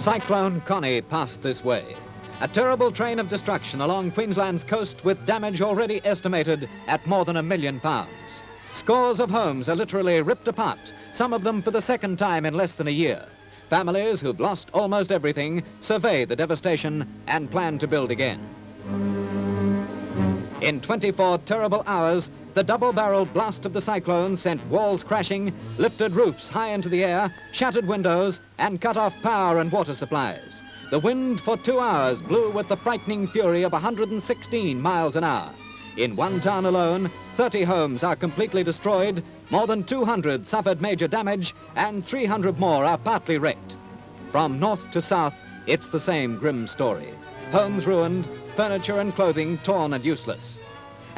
Cyclone Connie passed this way. A terrible train of destruction along Queensland's coast with damage already estimated at more than £1 million. Scores of homes are literally ripped apart, some of them for the second time in less than a year. Families who've lost almost everything survey the devastation and plan to build again. In 24 terrible hours, the double-barreled blast of the cyclone sent walls crashing, lifted roofs high into the air, shattered windows, and cut off power and water supplies. The wind for 2 hours blew with the frightening fury of 116 miles an hour. In one town alone, 30 homes are completely destroyed, more than 200 suffered major damage, and 300 more are partly wrecked. From north to south, it's the same grim story. Homes ruined, furniture and clothing torn and useless.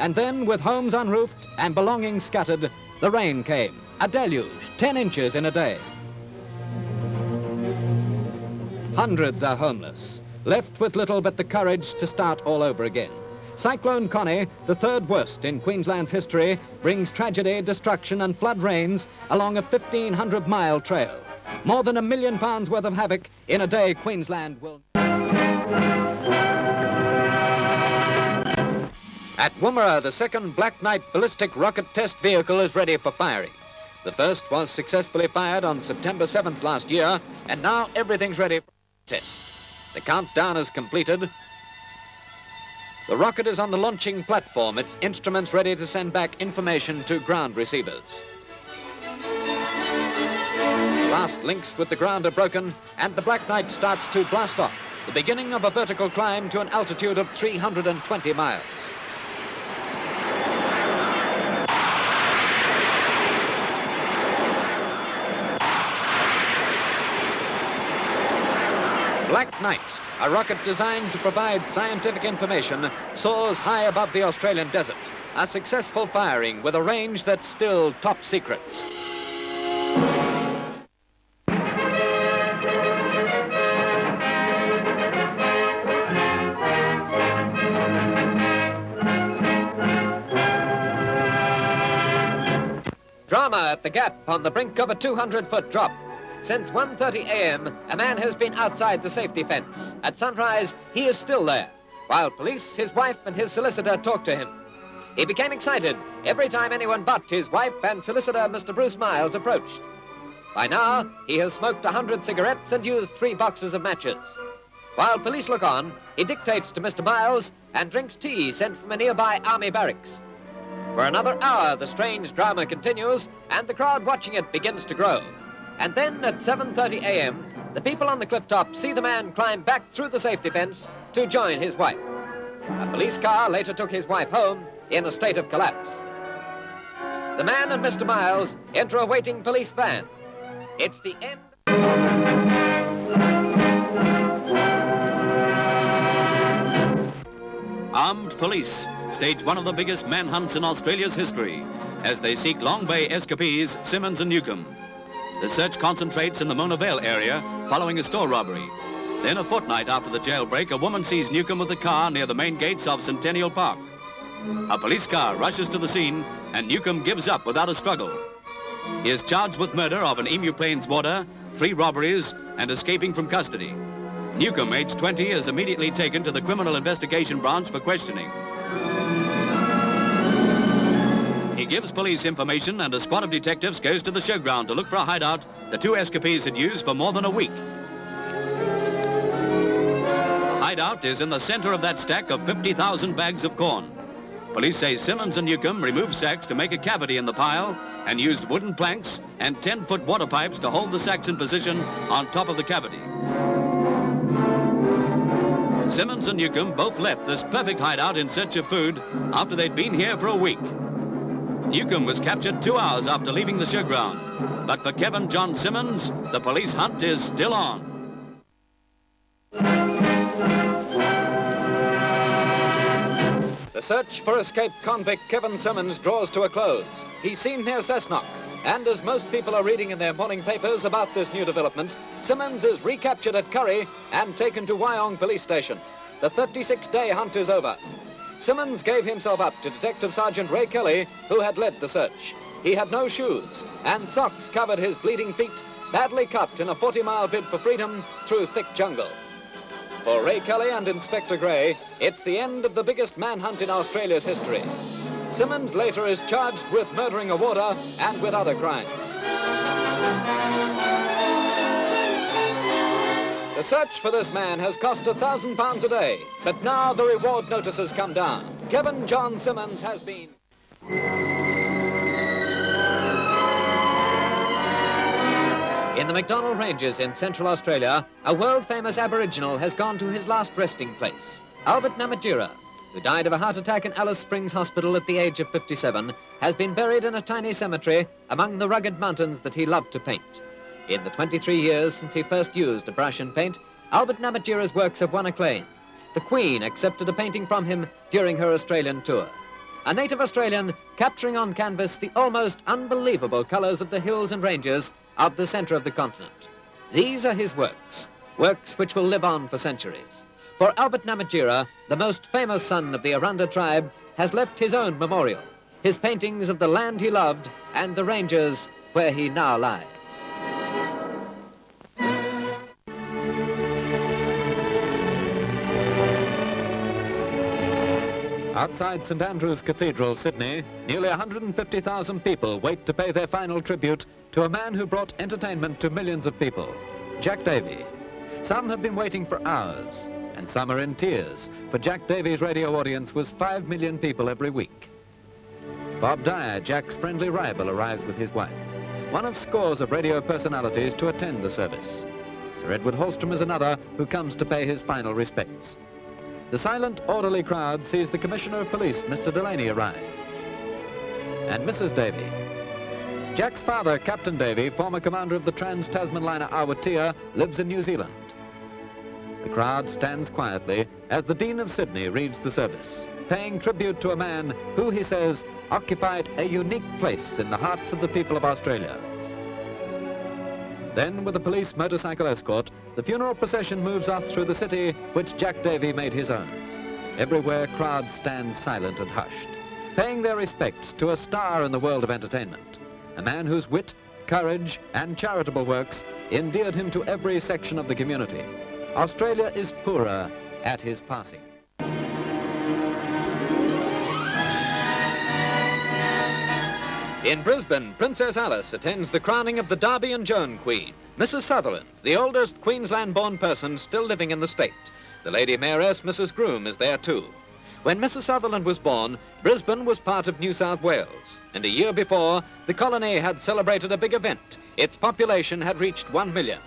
And then, with homes unroofed and belongings scattered, the rain came, a deluge, 10 inches in a day. Hundreds are homeless, left with little but the courage to start all over again. Cyclone Connie, the third worst in Queensland's history, brings tragedy, destruction and flood rains along a 1,500-mile trail. More than £1 million worth of havoc in a day Queensland will... At Woomera, the second Black Knight ballistic rocket test vehicle is ready for firing. The first was successfully fired on September 7th last year, and now everything's ready for test. The countdown is completed. The rocket is on the launching platform, its instruments ready to send back information to ground receivers. The last links with the ground are broken, and the Black Knight starts to blast off, the beginning of a vertical climb to an altitude of 320 miles. Black Knight, a rocket designed to provide scientific information, soars high above the Australian desert. A successful firing with a range that's still top secret. Drama at the Gap on the brink of a 200-foot drop. Since 1:30 a.m., a man has been outside the safety fence. At sunrise, he is still there, while police, his wife, and his solicitor talk to him. He became excited every time anyone but his wife and solicitor, Mr. Bruce Miles, approached. By now, he has smoked 100 cigarettes and used 3 boxes of matches. While police look on, he dictates to Mr. Miles and drinks tea sent from a nearby army barracks. For another hour, the strange drama continues, and the crowd watching it begins to grow. And then at 7:30 a.m., the people on the clifftop see the man climb back through the safety fence to join his wife. A police car later took his wife home in a state of collapse. The man and Mr. Miles enter a waiting police van. It's the end. Armed police stage one of the biggest manhunts in Australia's history as they seek Long Bay escapees Simmons and Newcomb. The search concentrates in the Mona Vale area following a store robbery. Then a fortnight after the jailbreak, a woman sees Newcomb with a car near the main gates of Centennial Park. A police car rushes to the scene and Newcomb gives up without a struggle. He is charged with murder of an Emu Plains warder, 3 robberies, and escaping from custody. Newcomb, aged 20, is immediately taken to the Criminal Investigation Branch for questioning. He gives police information and a squad of detectives goes to the showground to look for a hideout the 2 escapees had used for more than a week. The hideout is in the center of that stack of 50,000 bags of corn. Police say Simmons and Newcomb removed sacks to make a cavity in the pile and used wooden planks and 10-foot water pipes to hold the sacks in position on top of the cavity. Simmons and Newcomb both left this perfect hideout in search of food after they'd been here for a week. Newcomb was captured 2 hours after leaving the showground. But for Kevin John Simmons, the police hunt is still on. The search for escaped convict Kevin Simmons draws to a close. He's seen near Cessnock, and as most people are reading in their morning papers about this new development, Simmons is recaptured at Curry and taken to Wyong Police Station. The 36-day hunt is over. Simmons gave himself up to Detective Sergeant Ray Kelly, who had led the search. He had no shoes, and socks covered his bleeding feet badly cut in a 40-mile bid for freedom through thick jungle. For Ray Kelly and Inspector Gray, it's the end of the biggest manhunt in Australia's history. Simmons later is charged with murdering a warder and with other crimes. The search for this man has cost £1,000 a day, but now the reward notices come down. Kevin John Simmons has been... In the McDonnell Ranges in Central Australia, a world-famous Aboriginal has gone to his last resting place. Albert Namatjira, who died of a heart attack in Alice Springs Hospital at the age of 57, has been buried in a tiny cemetery among the rugged mountains that he loved to paint. In the 23 years since he first used a brush and paint, Albert Namatjira's works have won acclaim. The Queen accepted a painting from him during her Australian tour. A native Australian capturing on canvas the almost unbelievable colours of the hills and ranges of the centre of the continent. These are his works, works which will live on for centuries. For Albert Namatjira, the most famous son of the Aranda tribe, has left his own memorial, his paintings of the land he loved and the ranges where he now lies. Outside St Andrew's Cathedral, Sydney, nearly 150,000 people wait to pay their final tribute to a man who brought entertainment to millions of people, Jack Davy. Some have been waiting for hours, and some are in tears, for Jack Davy's radio audience was 5 million people every week. Bob Dyer, Jack's friendly rival, arrives with his wife, one of scores of radio personalities to attend the service. Sir Edward Holstrom is another who comes to pay his final respects. The silent, orderly crowd sees the Commissioner of Police, Mr. Delaney, arrive, and Mrs. Davy. Jack's father, Captain Davy, former commander of the Trans-Tasman liner Awatea, lives in New Zealand. The crowd stands quietly as the Dean of Sydney reads the service, paying tribute to a man who, he says, occupied a unique place in the hearts of the people of Australia. Then, with a police motorcycle escort, the funeral procession moves off through the city which Jack Davy made his own. Everywhere, crowds stand silent and hushed, paying their respects to a star in the world of entertainment, a man whose wit, courage, and charitable works endeared him to every section of the community. Australia is poorer at his passing. In Brisbane, Princess Alice attends the crowning of the Derby and Joan Queen, Mrs. Sutherland, the oldest Queensland-born person still living in the state. The Lady Mayoress, Mrs. Groom, is there too. When Mrs. Sutherland was born, Brisbane was part of New South Wales, and a year before, the colony had celebrated a big event. Its population had reached 1 million.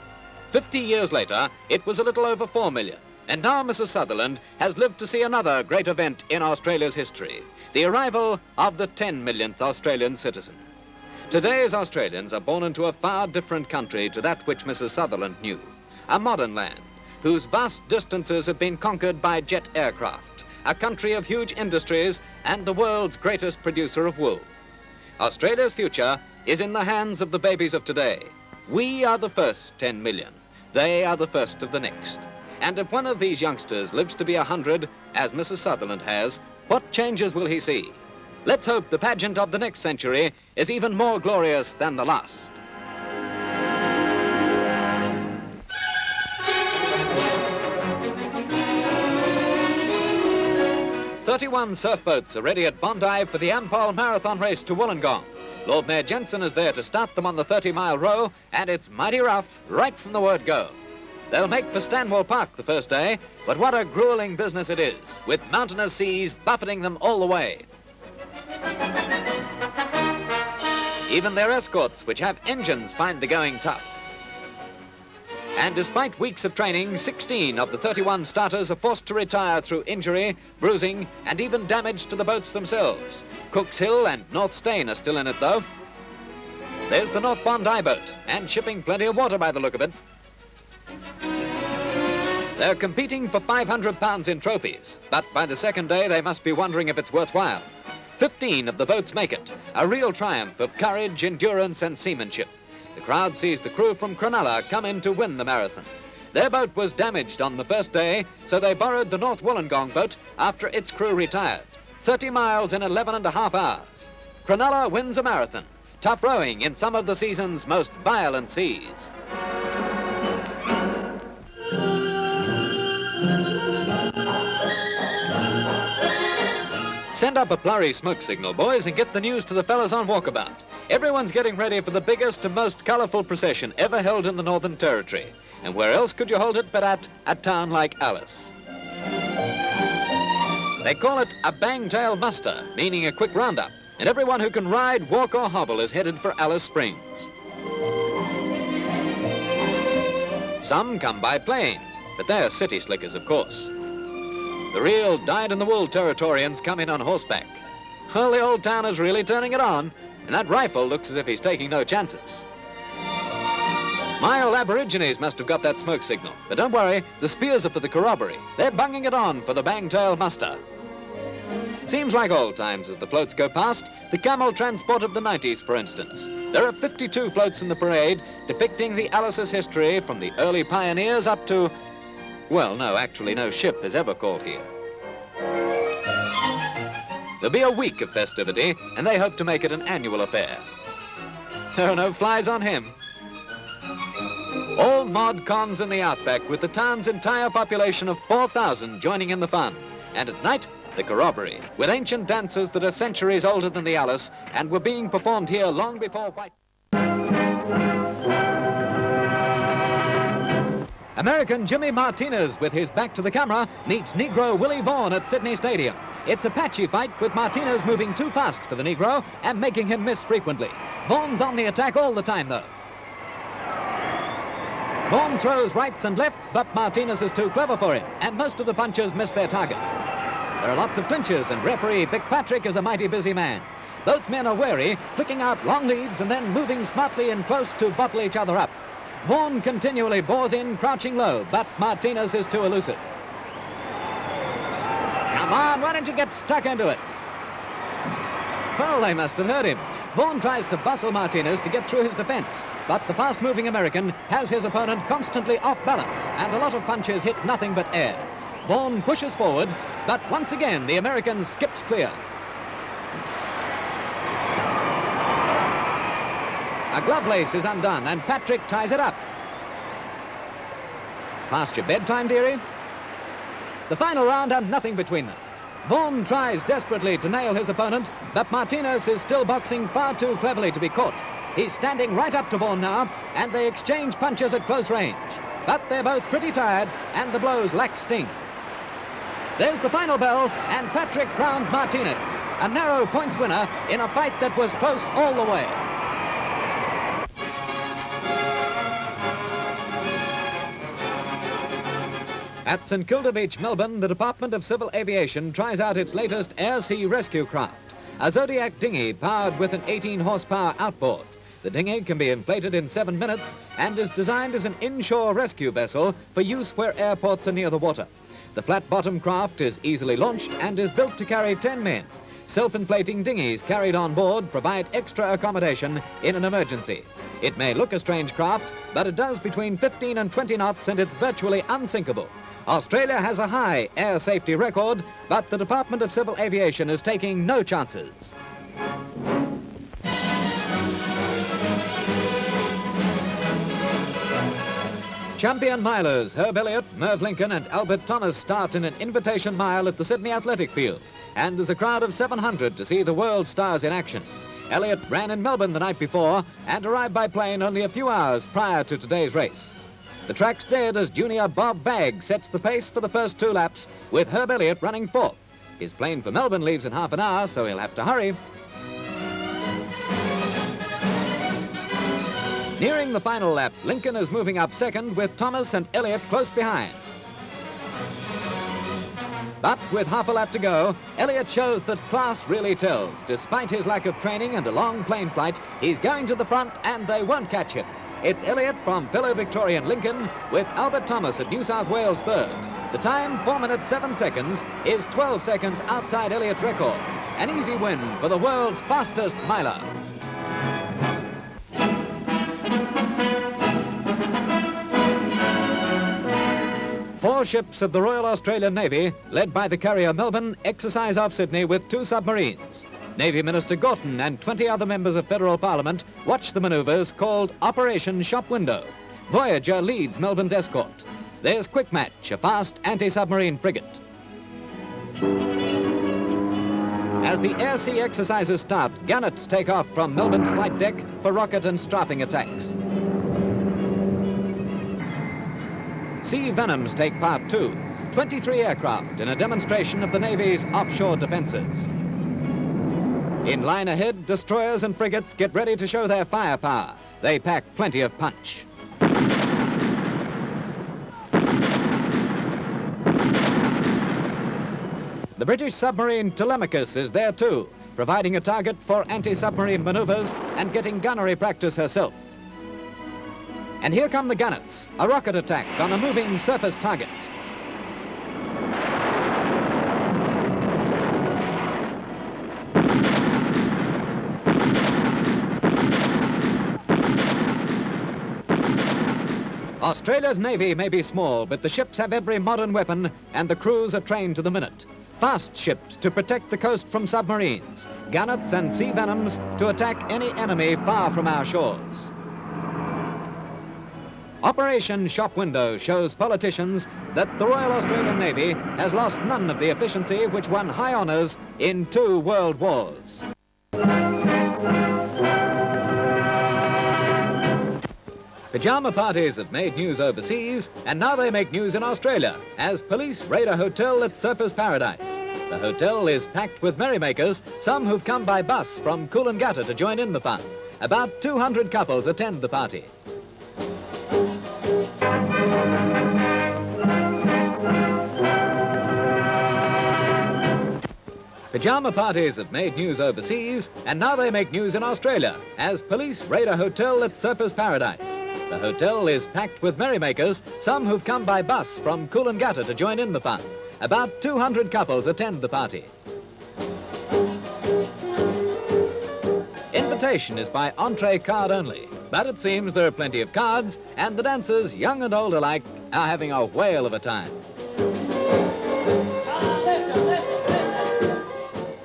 50 years later, it was a little over 4 million. And now Mrs. Sutherland has lived to see another great event in Australia's history, the arrival of the 10 millionth Australian citizen. Today's Australians are born into a far different country to that which Mrs. Sutherland knew, a modern land whose vast distances have been conquered by jet aircraft, a country of huge industries and the world's greatest producer of wool. Australia's future is in the hands of the babies of today. We are the first 10 million. They are the first of the next. And if one of these youngsters lives to be 100, as Mrs. Sutherland has, what changes will he see? Let's hope the pageant of the next century is even more glorious than the last. "31 surfboats are ready at Bondi for the Ampol Marathon race to Wollongong. Lord Mayor Jensen is there to start them on the 30-mile row, and it's mighty rough right from the word go. They'll make for Stanwell Park the first day, but what a grueling business it is, with mountainous seas buffeting them all the way. Even their escorts, which have engines, find the going tough. And despite weeks of training, 16 of the 31 starters are forced to retire through injury, bruising, and even damage to the boats themselves. Cook's Hill and North Stane are still in it, though. There's the North Bondi boat, and shipping plenty of water by the look of it. They're competing for £500 in trophies, but by the second day they must be wondering if it's worthwhile. 15 of the boats make it, a real triumph of courage, endurance, and seamanship. The crowd sees the crew from Cronulla come in to win the marathon. Their boat was damaged on the first day, so they borrowed the North Wollongong boat after its crew retired. 30 miles in 11 and a half hours. Cronulla wins a marathon. tough rowing in some of the season's most violent seas. Send up a blurry smoke signal, boys, and get the news to the fellas on walkabout. Everyone's getting ready for the biggest and most colourful procession ever held in the Northern Territory. And where else could you hold it but at a town like Alice? They call it a bang-tail muster, meaning a quick roundup. And everyone who can ride, walk or hobble is headed for Alice Springs. Some come by plane, but they're city slickers, of course. The real dyed-in-the-wool Territorians come in on horseback. Well, the old town is really turning it on, and that rifle looks as if he's taking no chances. My old Aborigines must have got that smoke signal, but don't worry, the spears are for the corroboree. They're bunging it on for the bang-tail muster. Seems like old times as the floats go past. The camel transport of the 90s, for instance. There are 52 floats in the parade, depicting the Alice's history from the early pioneers up to... well, no, actually, no ship has ever called here. There'll be a week of festivity, and they hope to make it an annual affair. There are no flies on him. All mod cons in the outback, with the town's entire population of 4,000 joining in the fun. And at night, the corroboree, with ancient dances that are centuries older than the Alice and were being performed here long before white... American Jimmy Martinez, with his back to the camera, meets Negro Willie Vaughan at Sydney Stadium. It's a patchy fight, with Martinez moving too fast for the Negro and making him miss frequently. Vaughan's on the attack all the time, though. Vaughan throws rights and lefts, but Martinez is too clever for him, and most of the punches miss their target. There are lots of clinches, and referee Vic Patrick is a mighty busy man. Both men are wary, flicking out long leads and then moving smartly in close to bottle each other up. Vaughan continually bores in, crouching low, but Martinez is too elusive. Come on, why don't you get stuck into it? Well, they must have heard him. Vaughan tries to bustle Martinez to get through his defense, but the fast-moving American has his opponent constantly off balance, and a lot of punches hit nothing but air. Vaughan pushes forward, but once again the American skips clear. A glove lace is undone, and Patrick ties it up. Past your bedtime, dearie? The final round and nothing between them. Vaughan tries desperately to nail his opponent, but Martinez is still boxing far too cleverly to be caught. He's standing right up to Vaughan now, and they exchange punches at close range. But they're both pretty tired, and the blows lack sting. There's the final bell, and Patrick crowns Martinez, a narrow points winner in a fight that was close all the way. At St Kilda Beach, Melbourne, the Department of Civil Aviation tries out its latest air-sea rescue craft, a Zodiac dinghy powered with an 18-horsepower outboard. The dinghy can be inflated in 7 minutes and is designed as an inshore rescue vessel for use where airports are near the water. The flat-bottom craft is easily launched and is built to carry 10 men. Self-inflating dinghies carried on board provide extra accommodation in an emergency. It may look a strange craft, but it does between 15 and 20 knots, and it's virtually unsinkable. Australia has a high air safety record, but the Department of Civil Aviation is taking no chances. Champion milers Herb Elliott, Merv Lincoln and Albert Thomas start in an invitation mile at the Sydney Athletic Field, and there's a crowd of 700 to see the world stars in action. Elliott ran in Melbourne the night before and arrived by plane only a few hours prior to today's race. The track's dead as junior Bob Bagg sets the pace for the first 2 laps, with Herb Elliott running 4th. His plane for Melbourne leaves in half an hour, so he'll have to hurry. Nearing the final lap, Lincoln is moving up 2nd, with Thomas and Elliott close behind. But with half a lap to go, Elliott shows that class really tells. Despite his lack of training and a long plane flight, he's going to the front and they won't catch him. It's Elliott from fellow Victorian Lincoln with Albert Thomas at New South Wales 3rd. The time, 4 minutes 7 seconds, is 12 seconds outside Elliott's record. An easy win for the world's fastest miler. Four ships of the Royal Australian Navy, led by the carrier Melbourne, exercise off Sydney with 2 submarines. Navy Minister Gorton and 20 other members of Federal Parliament watch the maneuvers called Operation Shop Window. Voyager leads Melbourne's escort. There's Quick Match, a fast anti-submarine frigate. As the air-sea exercises start, gannets take off from Melbourne's flight deck for rocket and strafing attacks. Sea Venoms take part too, 23 aircraft in a demonstration of the Navy's offshore defenses. In line ahead, destroyers and frigates get ready to show their firepower. They pack plenty of punch. The British submarine Telemachus is there too, providing a target for anti-submarine maneuvers and getting gunnery practice herself. And here come the gannets, a rocket attack on a moving surface target. Australia's Navy may be small, but the ships have every modern weapon and the crews are trained to the minute. Fast ships to protect the coast from submarines, gannets and sea venoms to attack any enemy far from our shores. Operation Shop Window shows politicians that the Royal Australian Navy has lost none of the efficiency which won high honours in 2 world wars. Pyjama parties have made news overseas, and now they make news in Australia as police raid a hotel at Surfers Paradise. The hotel is packed with merrymakers, some who've come by bus from Coolangatta to join in the fun. About 200 couples attend the party. Pyjama parties have made news overseas, and now they make news in Australia as police raid a hotel at Surfers Paradise. The hotel is packed with merrymakers, some who've come by bus from Coolangatta to join in the fun. About 200 couples attend the party. Invitation is by entree card only, but it seems there are plenty of cards, and the dancers, young and old alike, are having a whale of a time.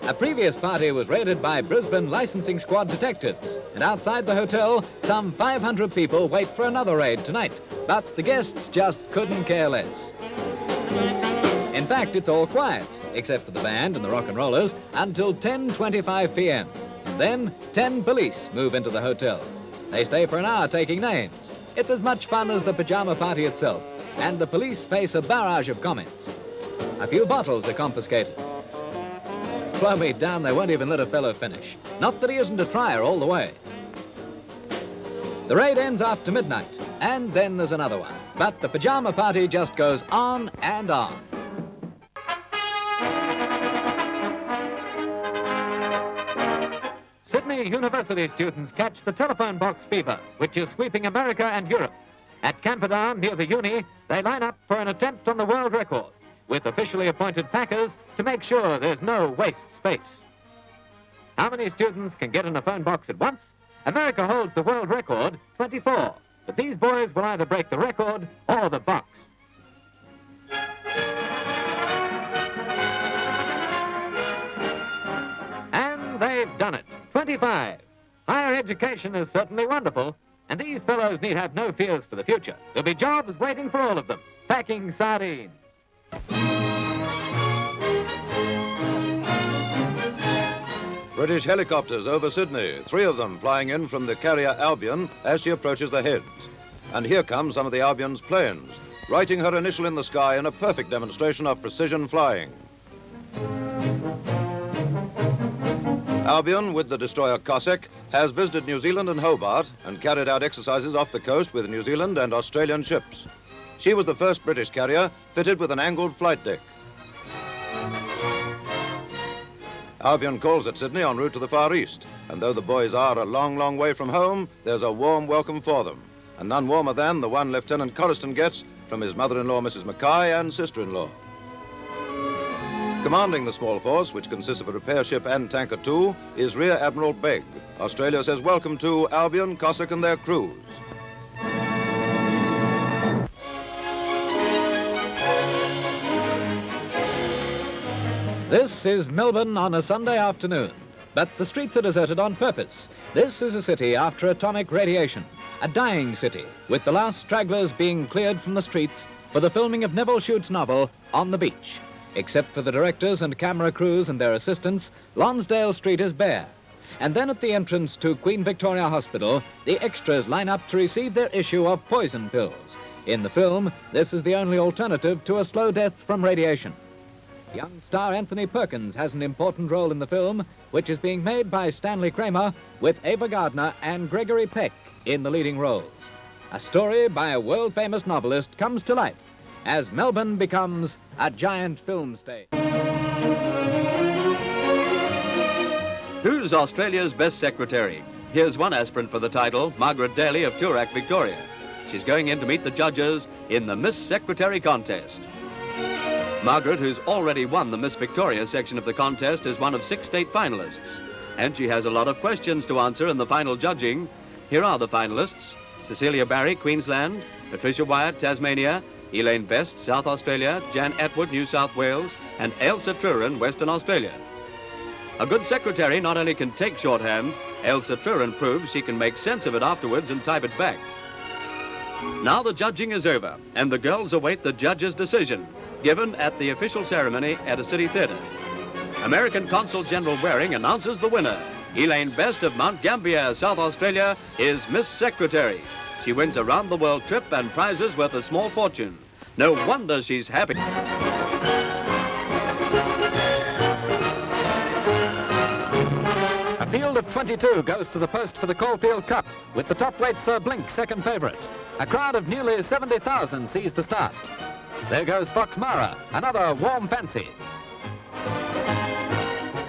A previous party was raided by Brisbane licensing squad detectives, and outside the hotel, some 500 people wait for another raid tonight, but the guests just couldn't care less. In fact, it's all quiet, except for the band and the rock and rollers, until 10:25 p.m. Then 10 police move into the hotel. They stay for an hour taking names. It's as much fun as the pyjama party itself, and the police face a barrage of comments. A few bottles are confiscated. Blow me down, they won't even let a fellow finish. Not that he isn't a trier all the way. The raid ends after midnight, and then there's another one. But the pyjama party just goes on and on. Sydney University students catch the telephone box fever, which is sweeping America and Europe. At Camperdown, near the uni, they line up for an attempt on the world record, with officially appointed packers to make sure there's no waste space. How many students can get in a phone box at once? America holds the world record, 24. But these boys will either break the record or the box. And they've done it, 25. Higher education is certainly wonderful, and these fellows need have no fears for the future. There'll be jobs waiting for all of them, packing sardines. British helicopters over Sydney, 3 of them flying in from the carrier Albion as she approaches the heads. And here come some of the Albion's planes, writing her initial in the sky in a perfect demonstration of precision flying. Albion, with the destroyer Cossack, has visited New Zealand and Hobart and carried out exercises off the coast with New Zealand and Australian ships. She was the first British carrier fitted with an angled flight deck. Albion calls at Sydney en route to the Far East, and though the boys are a long, long way from home, there's a warm welcome for them, and none warmer than the one Lieutenant Coriston gets from his mother-in-law, Mrs. Mackay, and sister-in-law. Commanding the small force, which consists of a repair ship and tanker too, is Rear Admiral Begg. Australia says welcome to Albion, Cossack, and their crews. This is Melbourne on a Sunday afternoon. but the streets are deserted on purpose. This is a city after atomic radiation, a dying city, with the last stragglers being cleared from the streets for the filming of Neville Shute's novel, On the Beach. Except for the directors and camera crews and their assistants, Lonsdale Street is bare. And then at the entrance to Queen Victoria Hospital, the extras line up to receive their issue of poison pills. In the film, this is the only alternative to a slow death from radiation. Young star Anthony Perkins has an important role in the film, which is being made by Stanley Kramer with Ava Gardner and Gregory Peck in the leading roles. A story by a world-famous novelist comes to life as Melbourne becomes a giant film stage. Who's Australia's best secretary? Here's one aspirant for the title, Margaret Daly of Toorak, Victoria. She's going in to meet the judges in the Miss Secretary contest. Margaret, who's already won the Miss Victoria section of the contest, is one of 6 state finalists. And she has a lot of questions to answer in the final judging. Here are the finalists: Cecilia Barry, Queensland; Patricia Wyatt, Tasmania; Elaine Best, South Australia; Jan Atwood, New South Wales; and Elsa Truren, Western Australia. A good secretary not only can take shorthand, Elsa Truren proves she can make sense of it afterwards and type it back. Now the judging is over, and the girls await the judge's decision, given at the official ceremony at a city theatre. American Consul General Waring announces the winner. Elaine Best of Mount Gambier, South Australia, is Miss Secretary. She wins a round-the-world trip and prizes worth a small fortune. No wonder she's happy. A field of 22 goes to the post for the Caulfield Cup, with the top-weight Sir Blink second favourite. A crowd of nearly 70,000 sees the start. There goes Fox Mara, another warm fancy.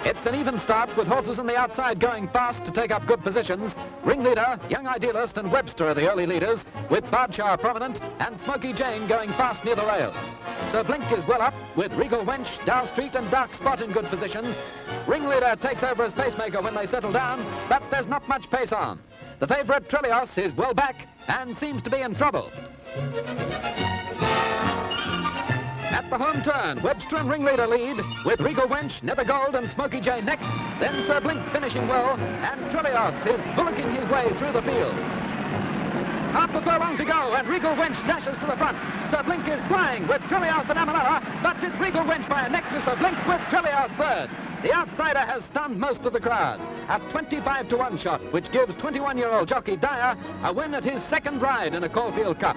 It's an even start with horses on the outside going fast to take up good positions. Ringleader, Young Idealist and Webster are the early leaders, with Bardshar prominent and Smoky Jane going fast near the rails. Sir Blink is well up, with Regal Wench, Dow Street and Dark Spot in good positions. Ringleader takes over as pacemaker when they settle down, but there's not much pace on. The favourite Trellios is well back and seems to be in trouble. At the home turn, Webster and Ringleader lead, with Regal Wench, Nethergold and Smoky J next, then Sir Blink finishing well, and Trellios is bullocking his way through the field. Half a furlong to go, and Regal Wench dashes to the front. Sir Blink is flying with Trellios and Amanella, but it's Regal Wench by a neck to Sir Blink with Trellios third. The outsider has stunned most of the crowd. A 25-to-1 shot, which gives 21-year-old jockey Dyer a win at his second ride in a Caulfield Cup.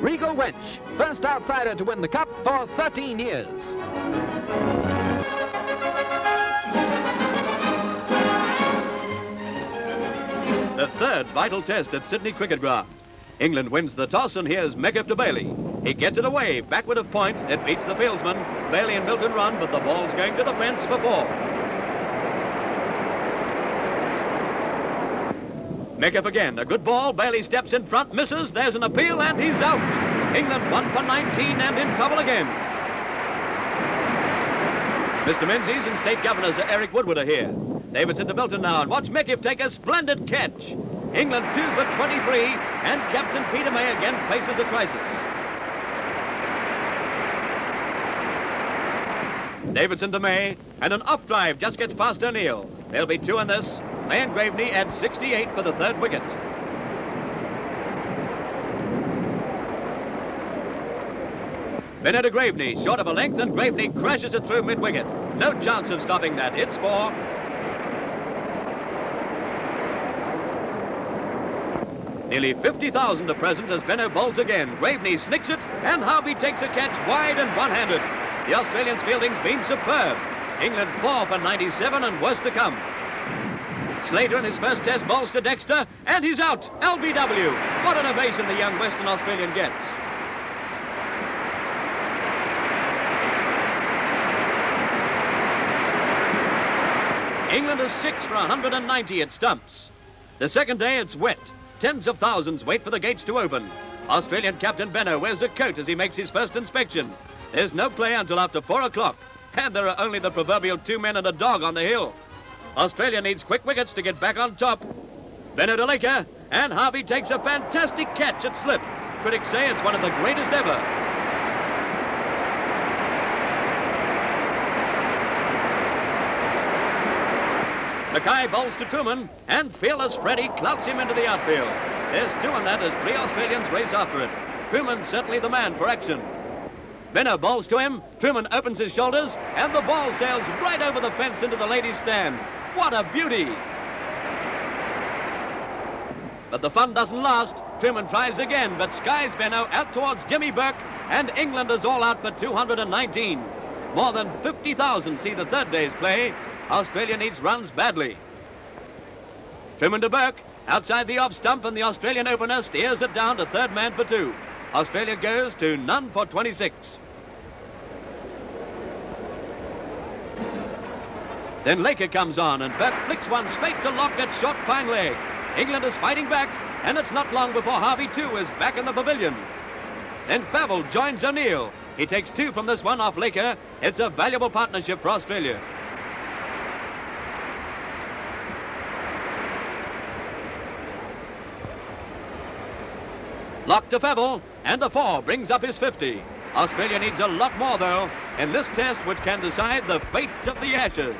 Regal Wench, first outsider to win the Cup for 13 years. The third vital test at Sydney Cricket Ground. England wins the toss, and here's Meggiff to Bailey. He gets it away, backward of point. It beats the fieldsman. Bailey and Milton run, but the ball's going to the fence for 4. Meggiff again, a good ball. Bailey steps in front, misses. There's an appeal, and he's out. England 1 for 19 and in trouble again. Mr. Menzies and State Governor Sir Eric Woodward are here. Davidson to Milton now, and watch Meggiff take a splendid catch. England 2 for 23, and Captain Peter May again faces a crisis. Davidson to May, and an off drive just gets past O'Neill. There'll be 2 in this. May and Graveney at 68 for the third wicket. Bennett to Graveney, short of a length, and Graveney crashes it through mid-wicket. No chance of stopping that. It's 4. Nearly 50,000 to present as Benno bowls again. Graveney snicks it, and Harvey takes a catch wide and one-handed. The Australians' fielding's been superb. England 4 for 97 and worse to come. Slater in his first test bowls to Dexter, and he's out. LBW. What an ovation the young Western Australian gets. England is 6 for 190 at stumps. The second day it's wet. Tens of thousands wait for the gates to open. Australian captain Benno wears a coat as he makes his first inspection. There's no play until after 4 o'clock, and there are only the proverbial 2 men and a dog on the hill. Australia needs quick wickets to get back on top. Benno to Laker, and Harvey takes a fantastic catch at slip. Critics say it's one of the greatest ever. Mackay bowls to Truman, and fearless Freddie clouts him into the outfield. There's 2 on that as 3 Australians race after it. Truman certainly the man for action. Benner bowls to him, Truman opens his shoulders, and the ball sails right over the fence into the ladies' stand. What a beauty! But the fun doesn't last. Truman tries again, but skies Benno out towards Jimmy Burke, and England is all out for 219. More than 50,000 see the third day's play. Australia needs runs badly. Truman to Burke, outside the off stump, and the Australian opener steers it down to third man for 2. Australia goes to none for 26. Then Laker comes on, and Burke flicks one straight to Lockett, short fine leg. England is fighting back, and it's not long before Harvey, too, is back in the pavilion. Then Favell joins O'Neill. He takes 2 from this one off Laker. It's a valuable partnership for Australia. Lock to Favell, and a 4 brings up his 50. Australia needs a lot more, though, in this test which can decide the fate of the Ashes.